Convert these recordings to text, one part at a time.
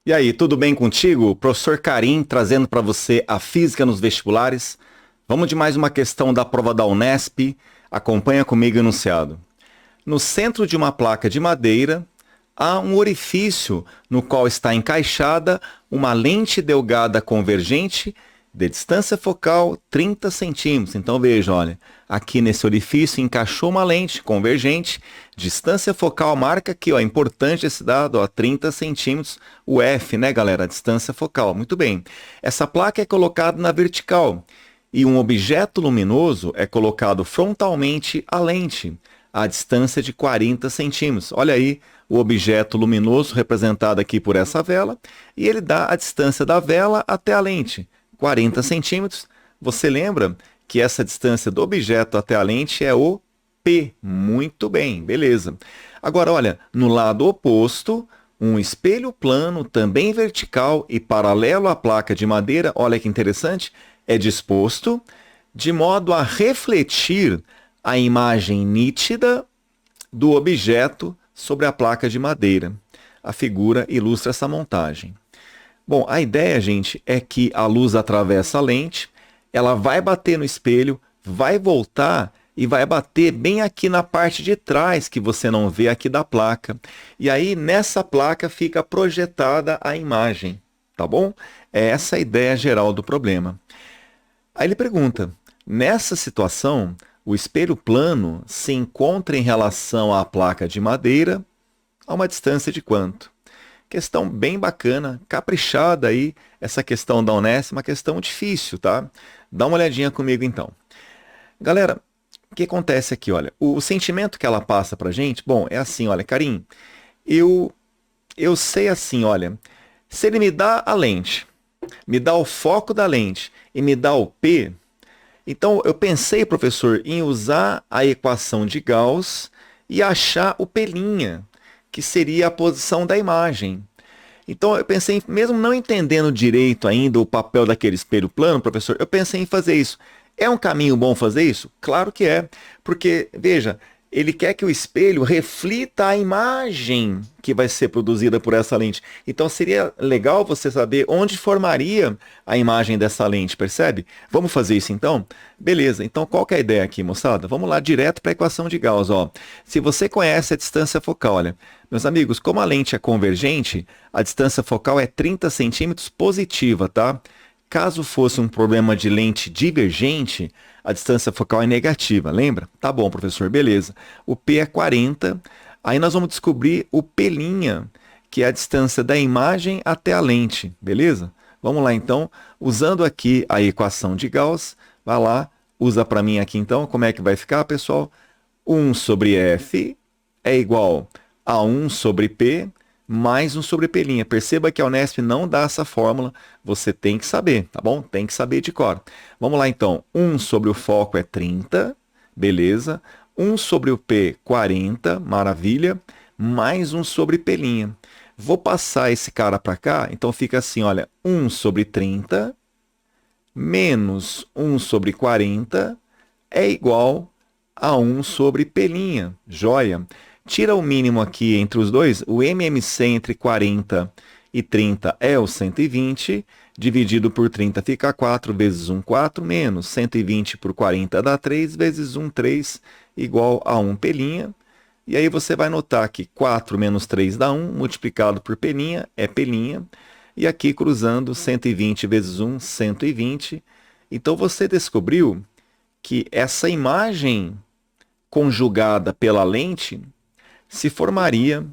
E aí, tudo bem contigo? Professor Karim trazendo para você a física nos vestibulares. Vamos de mais uma questão da prova da Unesp. Acompanha comigo o enunciado. No centro de uma placa de madeira, há um orifício no qual está encaixada uma lente delgada convergente de distância focal 30 centímetros. Então veja, olha, aqui nesse orifício encaixou uma lente convergente, distância focal, marca aqui, ó, importante esse dado, ó, 30 centímetros, o F, né, galera, a distância focal. Muito bem. Essa placa é colocada na vertical e um objeto luminoso é colocado frontalmente à lente, a distância de 40 centímetros. Olha aí o objeto luminoso representado aqui por essa vela e ele dá a distância da vela até a lente, 40 centímetros. Você lembra que essa distância do objeto até a lente é o P. Muito bem, beleza. Agora, olha, no lado oposto, um espelho plano, também vertical e paralelo à placa de madeira, olha que interessante, é disposto de modo a refletir a imagem nítida do objeto sobre a placa de madeira. A figura ilustra essa montagem. Bom, a ideia, gente, é que a luz atravessa a lente, ela vai bater no espelho, vai voltar e vai bater bem aqui na parte de trás, que você não vê aqui da placa. E aí, nessa placa, fica projetada a imagem, tá bom? É essa a ideia geral do problema. Aí ele pergunta, nessa situação, o espelho plano se encontra em relação à placa de madeira a uma distância de quanto? Questão bem bacana, caprichada aí, essa questão da Unesp, uma questão difícil, tá? Dá uma olhadinha comigo então. Galera, o que acontece aqui, olha, o sentimento que ela passa pra gente, bom, é assim, olha, Karim, eu sei assim, olha, se ele me dá a lente, me dá o foco da lente e me dá o P, então eu pensei, professor, em usar a equação de Gauss e achar o P', que seria a posição da imagem. Então eu pensei, mesmo não entendendo direito ainda o papel daquele espelho plano, professor, eu pensei em fazer isso. É um caminho bom fazer isso? Claro que é, porque, veja, ele quer que o espelho reflita a imagem que vai ser produzida por essa lente. Então seria legal você saber onde formaria a imagem dessa lente, percebe? Vamos fazer isso então? Beleza, então qual que é a ideia aqui, moçada? Vamos lá direto para a equação de Gauss. Ó. Se você conhece a distância focal, olha, meus amigos, como a lente é convergente, a distância focal é 30 centímetros positiva, tá? Caso fosse um problema de lente divergente, a distância focal é negativa, lembra? Tá bom, professor, beleza. O P é 40, aí nós vamos descobrir o P', que é a distância da imagem até a lente, beleza? Vamos lá então, usando aqui a equação de Gauss, vai lá, usa para mim aqui então, como é que vai ficar, pessoal? 1 sobre F é igual a 1 sobre P mais 1 sobre P'. Perceba que a Unesp não dá essa fórmula, você tem que saber, tá bom? Tem que saber de cor. Vamos lá então, 1 sobre o foco é 30, beleza. 1 sobre o P, 40, maravilha, mais 1 sobre P'. Vou passar esse cara para cá, então fica assim, olha, 1 sobre 30 menos 1 sobre 40 é igual a 1 sobre P'. Joia? Tira o mínimo aqui entre os dois, o MMC entre 40 e 30 é o 120, dividido por 30 fica 4 vezes 1, 4, menos 120 por 40 dá 3, vezes 1, 3, igual a 1 P'. E aí você vai notar que 4 menos 3 dá 1, multiplicado por P' é P'. E aqui cruzando 120 vezes 1, 120. Então você descobriu que essa imagem conjugada pela lente se formaria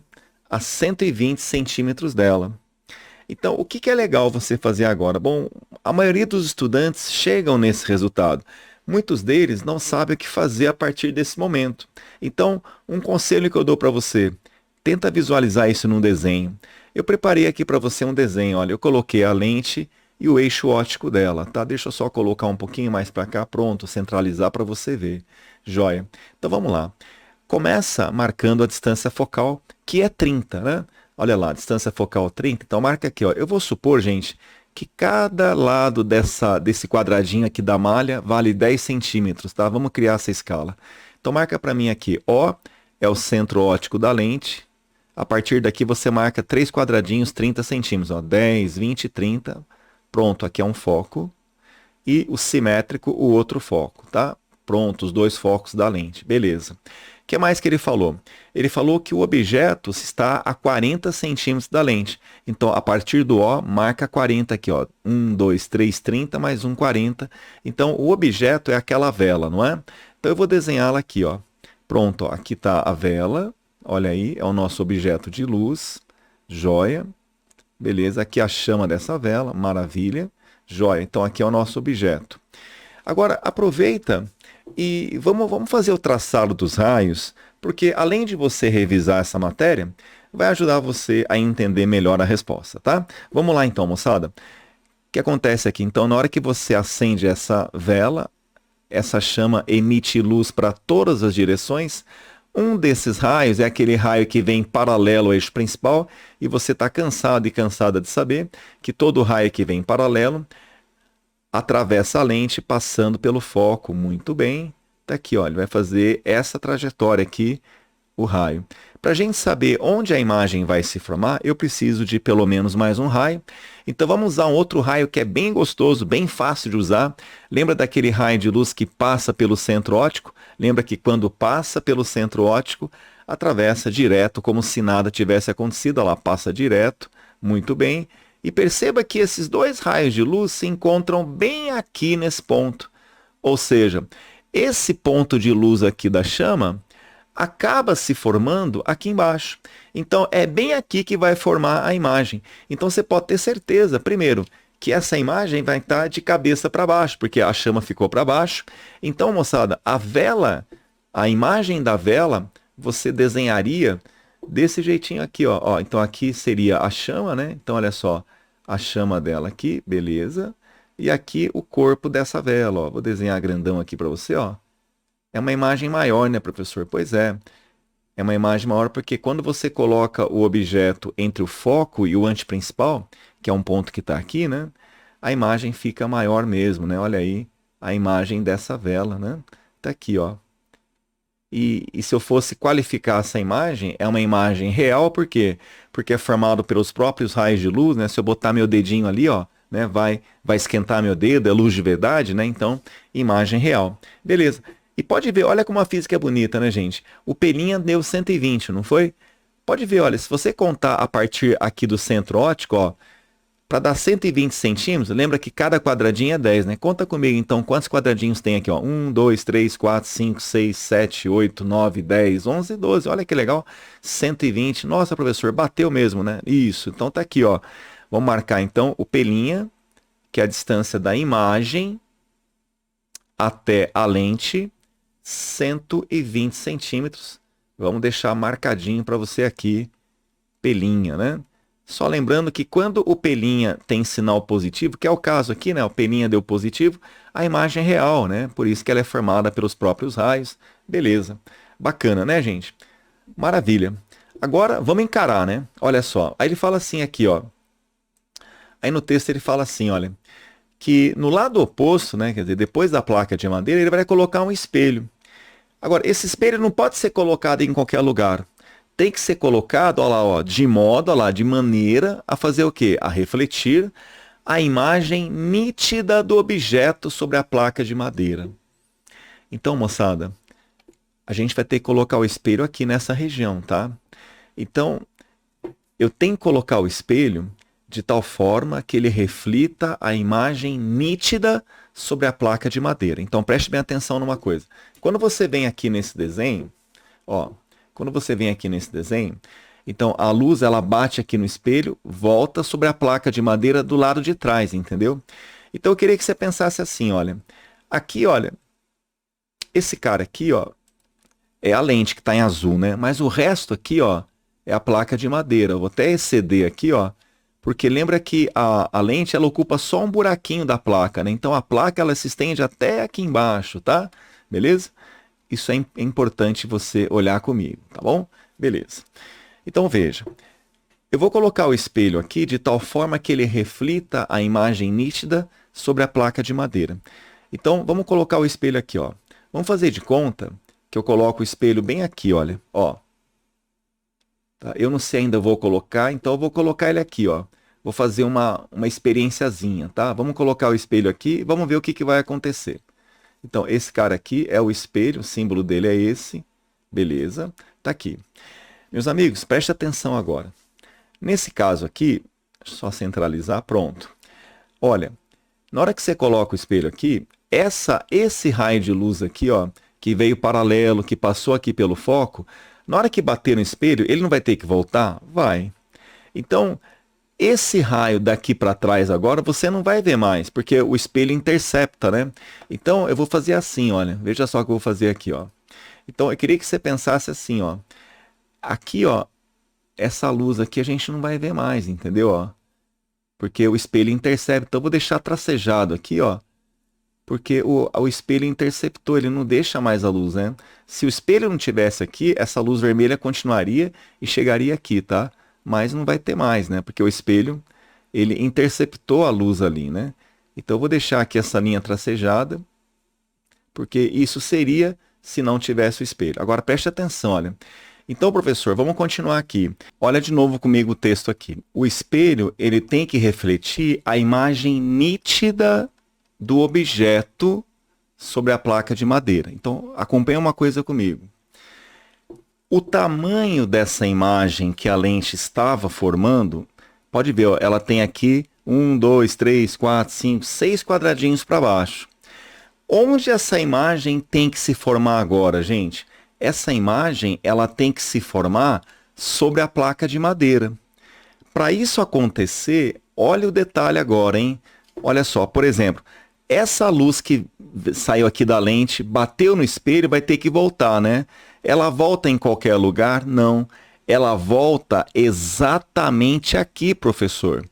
a 120 centímetros dela. Então, o que é legal você fazer agora? Bom, a maioria dos estudantes chegam nesse resultado. Muitos deles não sabem o que fazer a partir desse momento. Então, um conselho que eu dou para você, tenta visualizar isso num desenho. Eu preparei aqui para você um desenho, olha, eu coloquei a lente e o eixo óptico dela, tá? Deixa eu só colocar um pouquinho mais para cá, pronto, centralizar para você ver. Joia. Então, vamos lá. Começa marcando a distância focal, que é 30, né? Olha lá, distância focal 30. Então, marca aqui, ó. Eu vou supor, gente, que cada lado desse quadradinho aqui da malha vale 10 centímetros, tá? Vamos criar essa escala. Então, marca para mim aqui, O é o centro óptico da lente, A partir daqui você marca 3 quadradinhos, 30 centímetros, ó, 10, 20, 30. Pronto, aqui é um foco. E o simétrico, o outro foco, tá? Pronto, os 2 focos da lente. Beleza. O que mais que ele falou? Ele falou que o objeto está a 40 centímetros da lente. Então, a partir do O, marca 40 aqui, ó. 1, 2, 3, 30, mais um 40. Então, o objeto é aquela vela, não é? Então, eu vou desenhá-la aqui, ó. Pronto, ó. Aqui está a vela. Olha aí, é o nosso objeto de luz. Joia. Beleza, aqui a chama dessa vela. Maravilha. Joia, então aqui é o nosso objeto. Agora, aproveita e vamos fazer o traçado dos raios, porque além de você revisar essa matéria, vai ajudar você a entender melhor a resposta, tá? Vamos lá então, moçada. O que acontece aqui? Então, na hora que você acende essa vela, essa chama emite luz para todas as direções. Um desses raios é aquele raio que vem paralelo ao eixo principal, e você está cansado e cansada de saber que todo raio que vem paralelo atravessa a lente passando pelo foco. Muito bem. Tá aqui, olha, vai fazer essa trajetória aqui, o raio. Para a gente saber onde a imagem vai se formar, eu preciso de pelo menos mais um raio. Então vamos usar um outro raio que é bem gostoso, bem fácil de usar. Lembra daquele raio de luz que passa pelo centro óptico? Lembra que quando passa pelo centro óptico, atravessa direto, como se nada tivesse acontecido. Ela passa direto, muito bem. E perceba que esses 2 raios de luz se encontram bem aqui nesse ponto. Ou seja, esse ponto de luz aqui da chama acaba se formando aqui embaixo. Então, é bem aqui que vai formar a imagem. Então, você pode ter certeza, primeiro, que essa imagem vai estar de cabeça para baixo, porque a chama ficou para baixo. Então, moçada, a vela, a imagem da vela, você desenharia desse jeitinho aqui, ó. Ó, então, aqui seria a chama, né? Então, olha só, a chama dela aqui, beleza. E aqui o corpo dessa vela, ó. Vou desenhar grandão aqui para você, ó. É uma imagem maior, né, professor? Pois é. É uma imagem maior porque quando você coloca o objeto entre o foco e o anteprincipal, que é um ponto que está aqui, né? A imagem fica maior mesmo, né? Olha aí a imagem dessa vela, né? Tá aqui, ó. E se eu fosse qualificar essa imagem, é uma imagem real, por quê? Porque é formado pelos próprios raios de luz, né? Se eu botar meu dedinho ali, ó, né? Vai esquentar meu dedo, é luz de verdade, né? Então, imagem real. Beleza. E pode ver, olha como a física é bonita, né, gente? O Pelinha deu 120, não foi? Pode ver, olha, se você contar a partir aqui do centro óptico, ó, para dar 120 centímetros, lembra que cada quadradinho é 10, né? Conta comigo, então, quantos quadradinhos tem aqui, ó? 1, 2, 3, 4, 5, 6, 7, 8, 9, 10, 11, 12. Olha que legal. 120. Nossa, professor, bateu mesmo, né? Isso. Então, tá aqui, ó. Vamos marcar, então, o Pelinha, que é a distância da imagem até a lente, 120 centímetros. Vamos deixar marcadinho para você aqui, Pelinha, né? Só lembrando que quando o Pelinha tem sinal positivo, que é o caso aqui, né? O Pelinha deu positivo, a imagem é real, né? Por isso que ela é formada pelos próprios raios. Beleza. Bacana, né, gente? Maravilha. Agora, vamos encarar, né? Olha só. Aí ele fala assim aqui, ó. Aí no texto ele fala assim, olha, que no lado oposto, né? Quer dizer, depois da placa de madeira, ele vai colocar um espelho. Agora, esse espelho não pode ser colocado em qualquer lugar. Tem que ser colocado, ó lá, ó, de modo, ó lá, de maneira a fazer o quê? A refletir a imagem nítida do objeto sobre a placa de madeira. Então, moçada, a gente vai ter que colocar o espelho aqui nessa região, tá? Então, eu tenho que colocar o espelho de tal forma que ele reflita a imagem nítida sobre a placa de madeira. Então, preste bem atenção numa coisa. Quando você vem aqui nesse desenho, ó, quando você vem aqui nesse desenho, então a luz ela bate aqui no espelho, volta sobre a placa de madeira do lado de trás, entendeu? Então eu queria que você pensasse assim, olha, aqui, olha, esse cara aqui, ó, é a lente que está em azul, né? Mas o resto aqui, ó, é a placa de madeira. Eu vou até exceder aqui, ó, porque lembra que a lente ela ocupa só um buraquinho da placa, né? Então a placa ela se estende até aqui embaixo, tá? Beleza? Isso é importante você olhar comigo, tá bom? Beleza. Então veja, eu vou colocar o espelho aqui de tal forma que ele reflita a imagem nítida sobre a placa de madeira. Então vamos colocar o espelho aqui, ó. Vamos fazer de conta que eu coloco o espelho bem aqui, olha, ó. Tá? Eu não sei ainda vou colocar, então eu vou colocar ele aqui, ó. Vou fazer uma experiênciazinha, tá? Vamos colocar o espelho aqui e vamos ver o que, que vai acontecer. Então, esse cara aqui é o espelho, o símbolo dele é esse. Beleza, tá aqui. Meus amigos, preste atenção agora. Nesse caso aqui, só centralizar, pronto. Olha, na hora que você coloca o espelho aqui, esse raio de luz aqui, ó, que veio paralelo, que passou aqui pelo foco, na hora que bater no espelho, ele não vai ter que voltar? Vai. Então, esse raio daqui para trás agora, você não vai ver mais, porque o espelho intercepta, né? Então, eu vou fazer assim, olha. Veja só o que eu vou fazer aqui, ó. Então, eu queria que você pensasse assim, ó. Aqui, ó, essa luz aqui a gente não vai ver mais, entendeu, ó? Porque o espelho intercepta. Então, eu vou deixar tracejado aqui, ó. Porque o espelho interceptou, ele não deixa mais a luz, né? Se o espelho não tivesse aqui, essa luz vermelha continuaria e chegaria aqui, tá? Mas não vai ter mais, né? Porque o espelho, ele interceptou a luz ali, né? Então eu vou deixar aqui essa linha tracejada, porque isso seria se não tivesse o espelho. Agora preste atenção, olha. Então, professor, vamos continuar aqui. Olha de novo comigo o texto aqui. O espelho, ele tem que refletir a imagem nítida do objeto sobre a placa de madeira. Então, acompanha uma coisa comigo. O tamanho dessa imagem que a lente estava formando, pode ver, ó, ela tem aqui 1, 2, 3, 4, 5, 6 quadradinhos para baixo. Onde essa imagem tem que se formar agora, gente? Essa imagem, ela tem que se formar sobre a placa de madeira. Para isso acontecer, olha o detalhe agora, hein? Olha só, por exemplo, essa luz que saiu aqui da lente, bateu no espelho, vai ter que voltar, né? Ela volta em qualquer lugar? Não. Ela volta exatamente aqui, professor.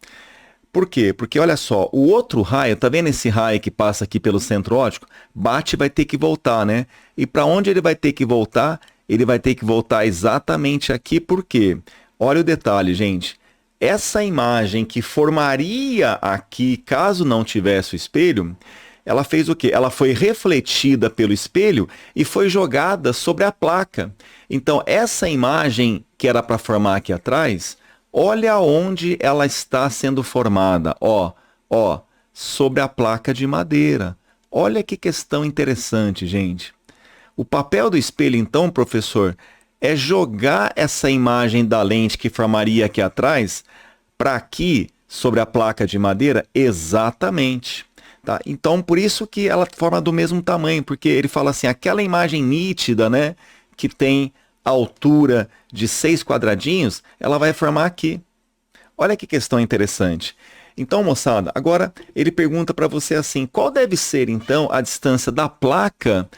Por quê? Porque olha só, o outro raio, tá vendo esse raio que passa aqui pelo centro óptico? Bate e vai ter que voltar, né? E para onde ele vai ter que voltar? Ele vai ter que voltar exatamente aqui, por quê? Olha o detalhe, gente. Essa imagem que formaria aqui, caso não tivesse o espelho, ela fez o quê? Ela foi refletida pelo espelho e foi jogada sobre a placa. Então, essa imagem que era para formar aqui atrás, olha onde ela está sendo formada. Ó, sobre a placa de madeira. Olha que questão interessante, gente. O papel do espelho, então, professor, é jogar essa imagem da lente que formaria aqui atrás para aqui, sobre a placa de madeira? Exatamente. Tá? Então, por isso que ela forma do mesmo tamanho, porque ele fala assim, aquela imagem nítida, né, que tem a altura de 6 quadradinhos, ela vai formar aqui. Olha que questão interessante. Então, moçada, agora ele pergunta para você assim, qual deve ser, então, a distância da placa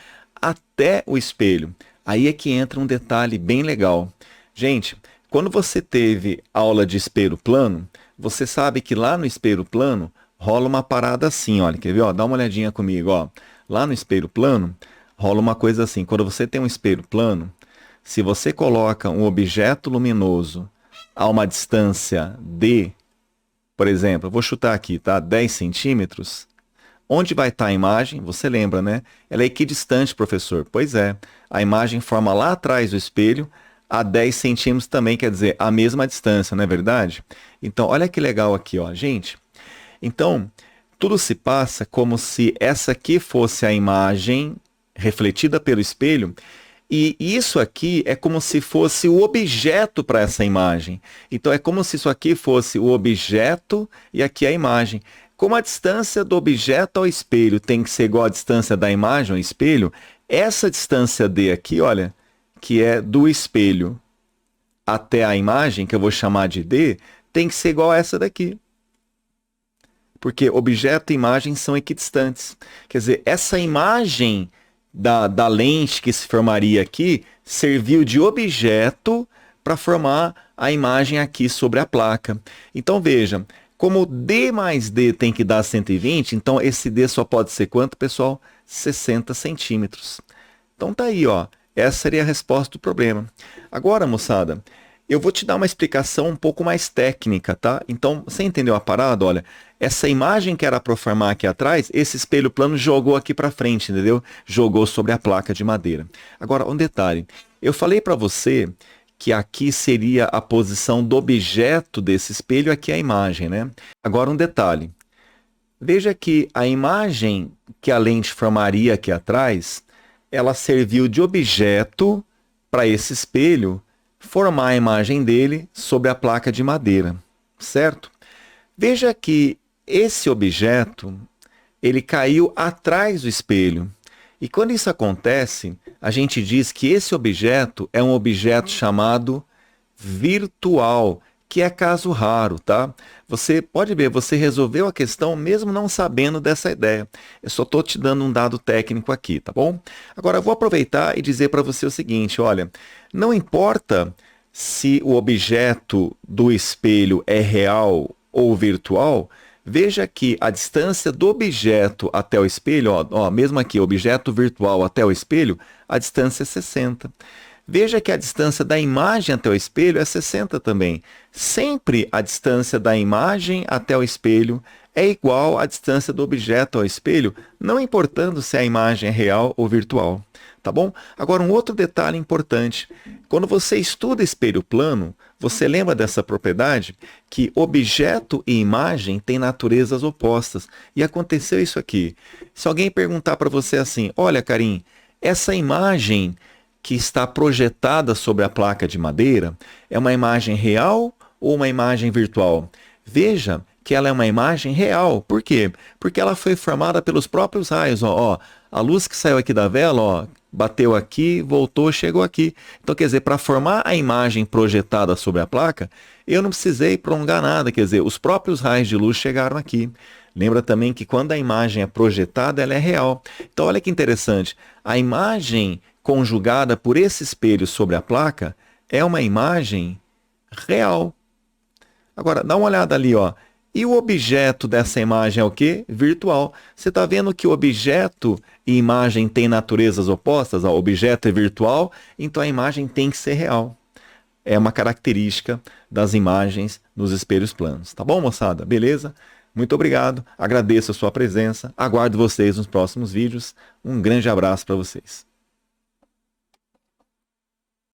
até o espelho? Aí é que entra um detalhe bem legal. Gente, quando você teve aula de espelho plano, você sabe que lá no espelho plano rola uma parada assim, olha, quer ver? Ó, dá uma olhadinha comigo, ó. Lá no espelho plano, rola uma coisa assim. Quando você tem um espelho plano, se você coloca um objeto luminoso a uma distância de, por exemplo, eu vou chutar aqui, tá? 10 centímetros, onde vai estar a imagem? Você lembra, né? Ela é equidistante, professor. Pois é, a imagem forma lá atrás do espelho, a 10 centímetros também, quer dizer, a mesma distância, não é verdade? Então, olha que legal aqui, ó, gente. Então, tudo se passa como se essa aqui fosse a imagem refletida pelo espelho, e isso aqui é como se fosse o objeto para essa imagem. Então, é como se isso aqui fosse o objeto e aqui a imagem. Como a distância do objeto ao espelho tem que ser igual à distância da imagem ao espelho, essa distância D aqui, olha, que é do espelho até a imagem, que eu vou chamar de D, tem que ser igual a essa daqui. Porque objeto e imagem são equidistantes. Quer dizer, essa imagem da lente que se formaria aqui serviu de objeto para formar a imagem aqui sobre a placa. Então, veja, como D mais D tem que dar 120, então esse D só pode ser quanto, pessoal? 60 centímetros. Então, tá aí, ó. Essa seria a resposta do problema. Agora, moçada, eu vou te dar uma explicação um pouco mais técnica, tá? Então, você entendeu a parada? Olha, essa imagem que era para formar aqui atrás, esse espelho plano jogou aqui para frente, entendeu? Jogou sobre a placa de madeira. Agora, um detalhe. Eu falei para você que aqui seria a posição do objeto desse espelho, aqui é a imagem, né? Agora um detalhe. Veja que a imagem que a lente formaria aqui atrás, ela serviu de objeto para esse espelho formar a imagem dele sobre a placa de madeira, certo? Veja que esse objeto, ele caiu atrás do espelho. E quando isso acontece, a gente diz que esse objeto é um objeto chamado virtual, que é caso raro, tá? Você pode ver, você resolveu a questão mesmo não sabendo dessa ideia. Eu só estou te dando um dado técnico aqui, tá bom? Agora, eu vou aproveitar e dizer para você o seguinte, olha, não importa se o objeto do espelho é real ou virtual, veja que a distância do objeto até o espelho, mesmo aqui, objeto virtual até o espelho, a distância é 60. Veja que a distância da imagem até o espelho é 60 também. Sempre a distância da imagem até o espelho é igual à distância do objeto ao espelho, não importando se a imagem é real ou virtual. Tá bom? Agora, um outro detalhe importante. Quando você estuda espelho plano, você lembra dessa propriedade que objeto e imagem têm naturezas opostas. E aconteceu isso aqui. Se alguém perguntar para você assim, olha, Karim, essa imagem que está projetada sobre a placa de madeira é uma imagem real ou uma imagem virtual? Veja que ela é uma imagem real. Por quê? Porque ela foi formada pelos próprios raios. A luz que saiu aqui da vela, bateu aqui, voltou, chegou aqui. Então, quer dizer, para formar a imagem projetada sobre a placa, eu não precisei prolongar nada. Quer dizer, os próprios raios de luz chegaram aqui. Lembra também que quando a imagem é projetada, ela é real. Então, olha que interessante. A imagem conjugada por esse espelho sobre a placa é uma imagem real. Agora, dá uma olhada ali, ó. E o objeto dessa imagem é o quê? Virtual. Você está vendo que o objeto e imagem têm naturezas opostas? O objeto é virtual, então a imagem tem que ser real. É uma característica das imagens nos espelhos planos. Tá bom, moçada? Beleza? Muito obrigado. Agradeço a sua presença. Aguardo vocês nos próximos vídeos. Um grande abraço para vocês.